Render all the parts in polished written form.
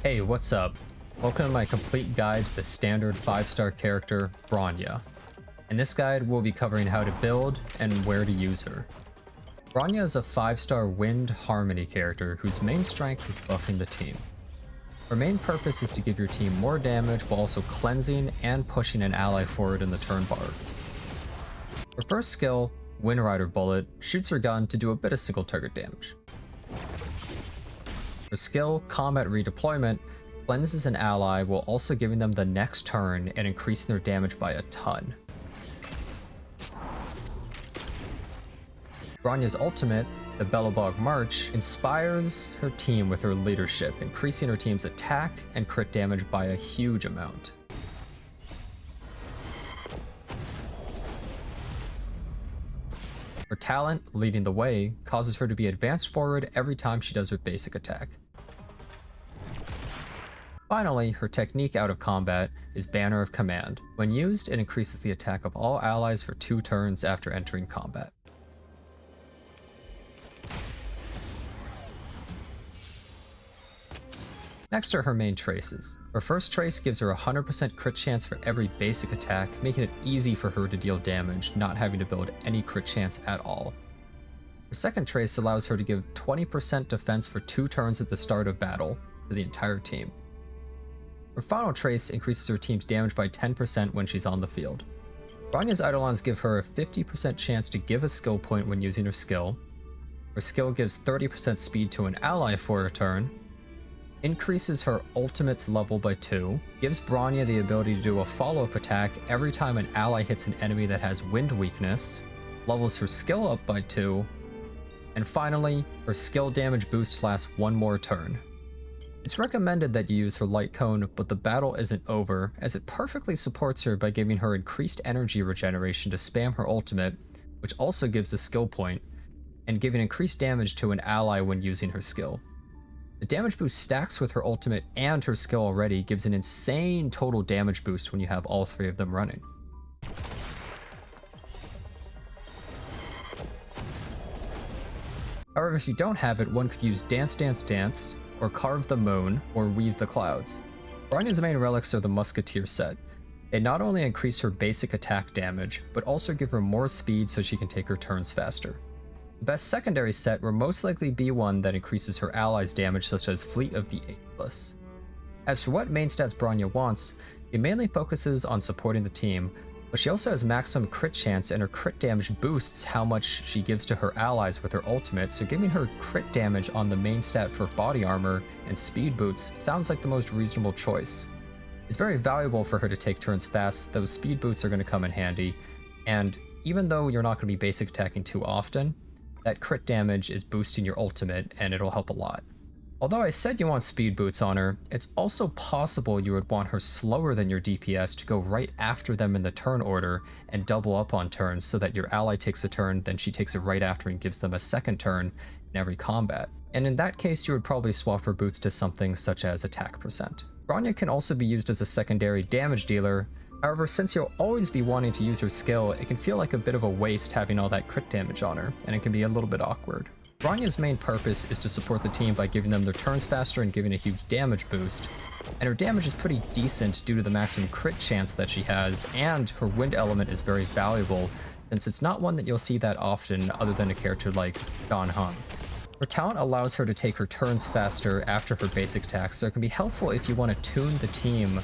Hey, what's up? Welcome to my complete guide to the standard 5-star character, Bronya. In this guide, we'll be covering how to build and where to use her. Bronya is a 5-star Wind Harmony character whose main strength is buffing the team. Her main purpose is to give your team more damage while also cleansing and pushing an ally forward in the turn bar. Her first skill, Wind Rider Bullet, shoots her gun to do a bit of single target damage. Her skill, Combat Redeployment, cleanses an ally while also giving them the next turn and increasing their damage by a ton. Bronya's ultimate, the Belobog March, inspires her team with her leadership, increasing her team's attack and crit damage by a huge amount. Her talent, Leading the Way, causes her to be advanced forward every time she does her basic attack. Finally, her technique out of combat is Banner of Command. When used, it increases the attack of all allies for 2 turns after entering combat. Next are her main traces. Her first trace gives her a 100% crit chance for every basic attack, making it easy for her to deal damage, not having to build any crit chance at all. Her second trace allows her to give 20% defense for 2 turns at the start of battle for the entire team. Her final trace increases her team's damage by 10% when she's on the field. Bronya's Eidolons give her a 50% chance to give a skill point when using her skill. Her skill gives 30% speed to an ally for a turn, increases her ultimate's level by 2, gives Bronya the ability to do a follow-up attack every time an ally hits an enemy that has wind weakness, levels her skill up by 2, and finally, her skill damage boost lasts 1 more turn. It's recommended that you use her light cone, but the battle isn't over, as it perfectly supports her by giving her increased energy regeneration to spam her ultimate, which also gives a skill point, and giving increased damage to an ally when using her skill. The damage boost stacks with her ultimate and her skill already, gives an insane total damage boost when you have all 3 of them running. However, if you don't have it, one could use Dance Dance Dance, or Carve the Moon, or Weave the Clouds. Bronya's main relics are the Musketeer set. They not only increase her basic attack damage, but also give her more speed so she can take her turns faster. The best secondary set will most likely be one that increases her allies' damage, such as Fleet of the Eidolons. As for what main stats Bronya wants, she mainly focuses on supporting the team, but she also has maximum crit chance, and her crit damage boosts how much she gives to her allies with her ultimate, so giving her crit damage on the main stat for body armor and speed boots sounds like the most reasonable choice. It's very valuable for her to take turns fast, those speed boots are going to come in handy, and even though you're not going to be basic attacking too often, that crit damage is boosting your ultimate, and it'll help a lot. Although I said you want speed boots on her, it's also possible you would want her slower than your DPS to go right after them in the turn order and double up on turns so that your ally takes a turn, then she takes it right after and gives them a second turn in every combat. And in that case, you would probably swap her boots to something such as attack percent. Bronya can also be used as a secondary damage dealer. However, since you'll always be wanting to use her skill, it can feel like a bit of a waste having all that crit damage on her, and it can be a little bit awkward. Bronya's main purpose is to support the team by giving them their turns faster and giving a huge damage boost, and her damage is pretty decent due to the maximum crit chance that she has, and her wind element is very valuable, since it's not one that you'll see that often other than a character like Don Hung. Her talent allows her to take her turns faster after her basic attack, so it can be helpful if you want to tune the team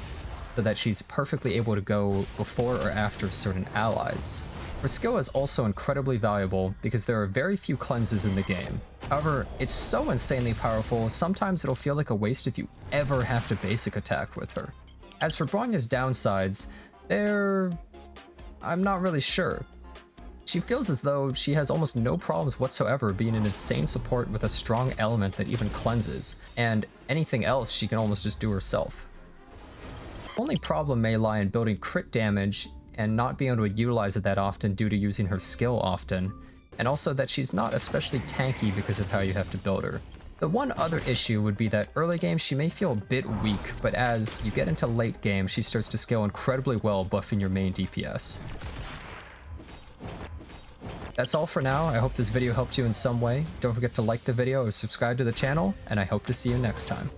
so that she's perfectly able to go before or after certain allies. Her skill is also incredibly valuable because there are very few cleanses in the game. However, it's so insanely powerful, sometimes it'll feel like a waste if you ever have to basic attack with her. As for Bronya's downsides, I'm not really sure. She feels as though she has almost no problems whatsoever being an insane support with a strong element that even cleanses, and anything else she can almost just do herself. The only problem may lie in building crit damage and not being able to utilize it that often due to using her skill often, and also that she's not especially tanky because of how you have to build her. The one other issue would be that early game she may feel a bit weak, but as you get into late game, she starts to scale incredibly well, buffing your main DPS. That's all for now. I hope this video helped you in some way. Don't forget to like the video or subscribe to the channel, and I hope to see you next time.